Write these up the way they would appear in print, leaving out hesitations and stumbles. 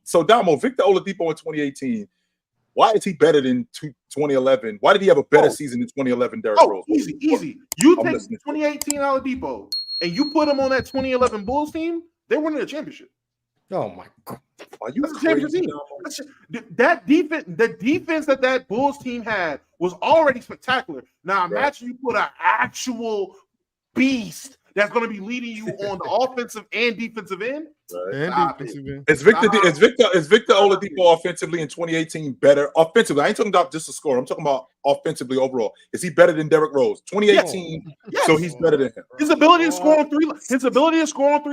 So Damo, Victor Oladipo in 2018. Why is he better than 2011? Why did he have a better season in 2011, Derrick Rose? Easy. You take 2018 Oladipo and you put him on that 2011 Bulls team, they're winning a championship. Oh my God! Are you crazy? That defense, the defense that Bulls team had was already spectacular. Now imagine you put an actual beast that's going to be leading you on the offensive and defensive end. Is Victor Oladipo offensively in 2018 better? Offensively, I ain't talking about just the score. I'm talking about offensively overall. Is he better than Derrick Rose? 2018, yes. So he's better than him. His ability to score on three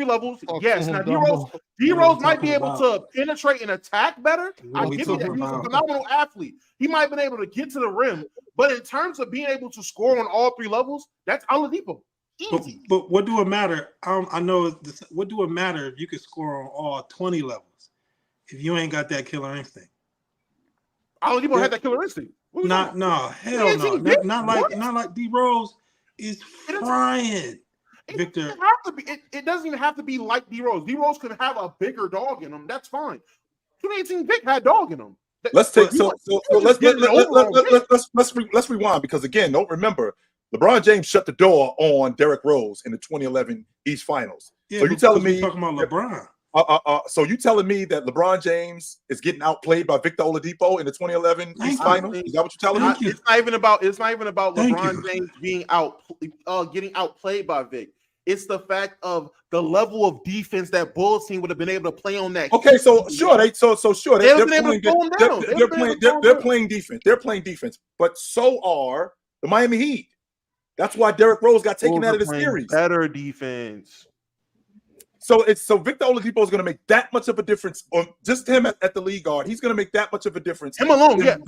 levels. Yes. Now D-Rose might be able to penetrate and attack better. I give you that. He's a phenomenal athlete. He might have been able to get to the rim, but in terms of being able to score on all three levels, that's Oladipo. But what do it matter? I know what do it matter if you can score on all 20 levels if you ain't got that killer instinct? Oladipo had that killer instinct. Not like D Rose is frying. Victor, it doesn't even have to be like D Rose. D Rose could have a bigger dog in him. That's fine. 2018 Vic had dog in him. Let's rewind because again, don't remember. LeBron James shut the door on Derrick Rose in the 2011 East Finals. Yeah, so you telling me talking about LeBron? So you telling me that LeBron James is getting outplayed by Victor Oladipo in the 2011 East Finals? Is that what you're telling me? It's not even about LeBron James being getting outplayed by Vic. It's the fact of the level of defense that Bulls team would have been able to play on that. Okay, so sure, they're playing defense. They're playing defense, but so are the Miami Heat. That's why Derrick Rose got taken out of the series. Better defense. So Victor Oladipo is going to make that much of a difference on just him at the lead guard. He's going to make that much of a difference. Him alone, than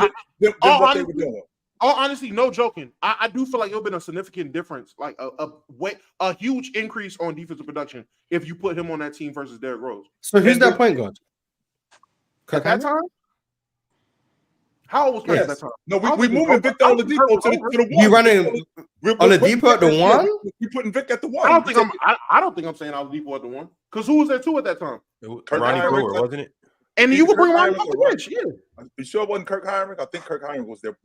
what they were doing. All honesty, no joking. I do feel like it'll been a significant difference, like a huge increase on defensive production if you put him on that team versus Derrick Rose. So who's that point guard? At that time? How old was Kirk at that time? No, we moving Victor Oladipo to the one. You running Oladipo at the one? We putting Vic at the one. I don't think I'm saying Oladipo at the one. Because who was there two at that time? Ronnie Brewer, wasn't it? And you would bring Ronnie off the bench, yeah. You sure it wasn't Kirk Hinrich? I think Kirk Hinrich was there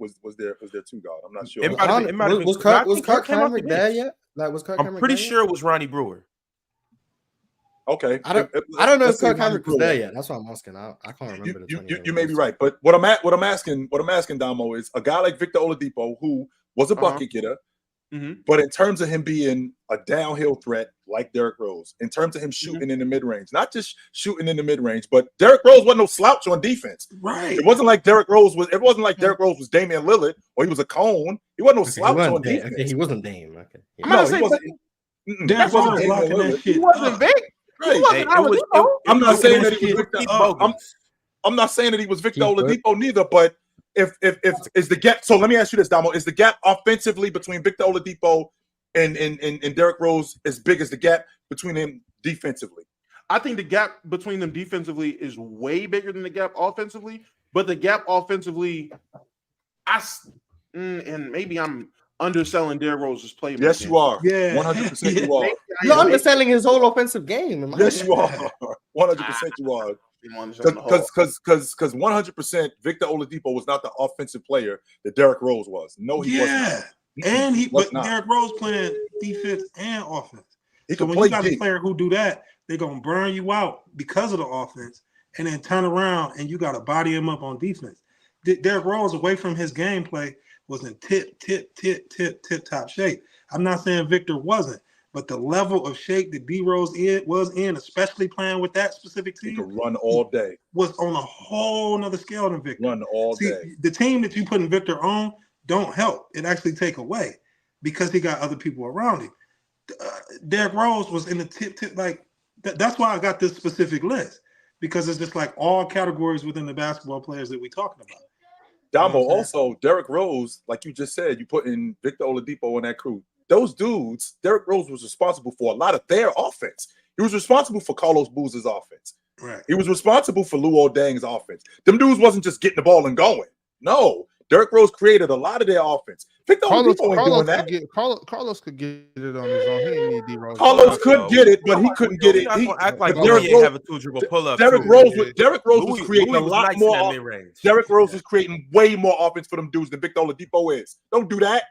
two guard. I'm not sure. Was Kirk Hinrich there yet? Like I'm pretty sure it was Ronnie Brewer. Okay, I don't know if Kirk Hinrich was there yet. That's what I'm asking. I can't remember. You may be right, but what I'm asking, Damo, is a guy like Victor Oladipo who was a bucket getter, but in terms of him being a downhill threat like Derrick Rose, in terms of him shooting in the mid range, not just shooting in the mid range, but Derrick Rose wasn't no slouch on defense. Right. It wasn't like Derrick Rose was. It wasn't like Derrick Rose was Damian Lillard or he was a cone. He wasn't no slouch on defense. Okay, he wasn't Dame. Okay. I'm not saying Derrick Rose blocking that shit. He wasn't big. Right. I'm not saying that he was Victor. I'm not saying that he was Victor Oladipo neither. But if is the gap? So let me ask you this, Damo: is the gap offensively between Victor Oladipo and Derrick Rose as big as the gap between them defensively? I think the gap between them defensively is way bigger than the gap offensively. But the gap offensively, and maybe I'm underselling Derrick Rose's play. Yes, you are. Yeah, 100% you are. You're underselling his whole offensive game. Yes, you are. 100% you are. Because 100% Victor Oladipo was not the offensive player that Derrick Rose was. No, he wasn't. And but Derrick Rose playing defense and offense. So when you got a player who do that, they're gonna burn you out because of the offense, and then turn around and you got to body him up on defense. Derrick Rose, away from his gameplay, was in tip top shape. I'm not saying Victor wasn't, but the level of shape that D Rose was in, especially playing with that specific team, he could run all day, was on a whole nother scale than Victor. Run all day. The team that you putting Victor on don't help. It actually take away because he got other people around him. Derrick Rose was in the tip like that's why I got this specific list, because it's just like all categories within the basketball players that we're talking about. Damo, also Derrick Rose, like you just said, you put in Victor Oladipo on that crew. Those dudes, Derrick Rose was responsible for a lot of their offense. He was responsible for Carlos Boozer's offense. Right. He was responsible for Luol Deng's offense. Them dudes wasn't just getting the ball and going. No, Derrick Rose created a lot of their offense. Victor Oladipo ain't doing that. Carlos could get it on his own. He ain't need D Rose. Carlos could get it, but he couldn't get it. He act like Derrick Derrick have a 2-dribble pull up. Derrick Rose was creating a lot more. Derrick Rose was creating way more offense for them dudes than Victor Oladipo is. Don't do that.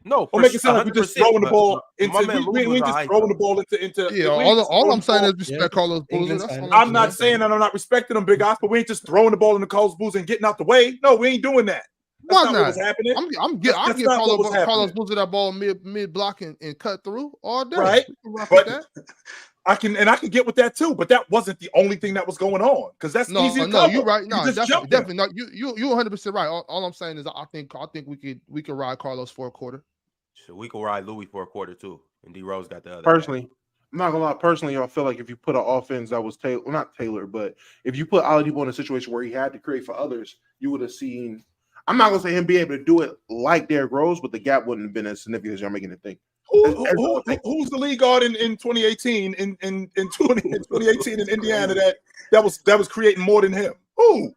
No, don't make it sound like we're just throwing the ball into. We ain't just throwing the ball into. Yeah, all I'm saying is respect Carlos Boozer. I'm not saying that I'm not respecting them, Big Ops, but we ain't just throwing the ball into Carlos Boozer and getting out the way. No, we ain't doing that. Why not? What was happening. I'm getting Carlos Boozer that ball mid block and cut through all day. Right, but I can get with that too. But that wasn't the only thing that was going on because that's easy to cover. You're right. No, definitely. No, you 100% right. All I'm saying is I think we could ride Carlos for a quarter. So we could ride Louis for a quarter too, and D Rose got the other. Personally, I'm not gonna lie. Personally, I feel like if you put an offense that was not tailored, but if you put Oladipo in a situation where he had to create for others, you would have seen. I'm not gonna say him be able to do it like Derrick Rose, but the gap wouldn't have been as significant as y'all making it think. Who's the lead guard in 2018 in 2018 in Indiana that was creating more than him? Who?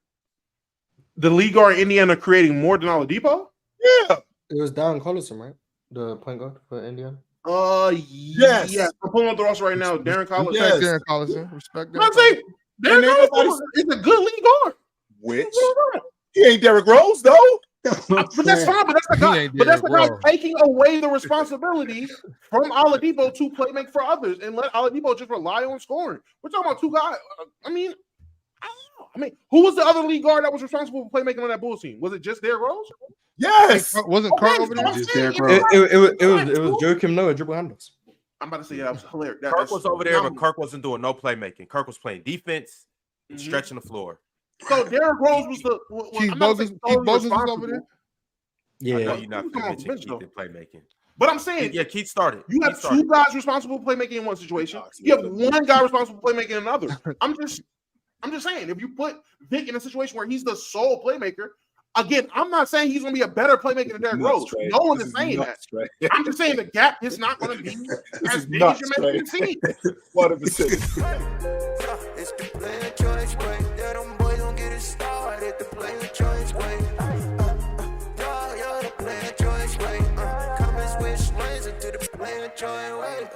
The lead guard in Indiana creating more than Oladipo? Yeah, it was Darren Collison, right? The point guard for Indiana. Yes. I'm pulling up the roster right now. Darren Collison. Yes. Darren Collison. Respect that. I'm saying Darren Collison is a good lead guard. Which he ain't Derrick Rose though. But that's fine. But that's the guy. But that's the guy taking away the responsibility from Oladipo to play make for others and let Oladipo just rely on scoring. We're talking about two guys. I don't know. Who was the other lead guard that was responsible for playmaking on that Bulls team? Was it just Derrick Rose? Yes. Wasn't Kirk over there? It was Joakim Noah dribble handles. I'm about to say that was hilarious. Kirk was over there, but Kirk wasn't doing no playmaking. Kirk was playing defense and stretching the floor. So Derrick Rose was the Keith Bogus was over there. Yeah, you're not going to mention Keith in playmaking. But I'm saying, Keith started. You have two guys responsible for playmaking in one situation. You have one guy responsible for playmaking in another. I'm just saying, if you put Vic in a situation where he's the sole playmaker, again, I'm not saying he's going to be a better playmaker than Derrick Rose. No one is saying that. I'm just saying the gap is not going to be as big as you're making it seem. 100%. It's the player choice way. Yeah, them boys don't get it started. The player choice way. You're the player choice way. Come and switch lanes into the player choice way.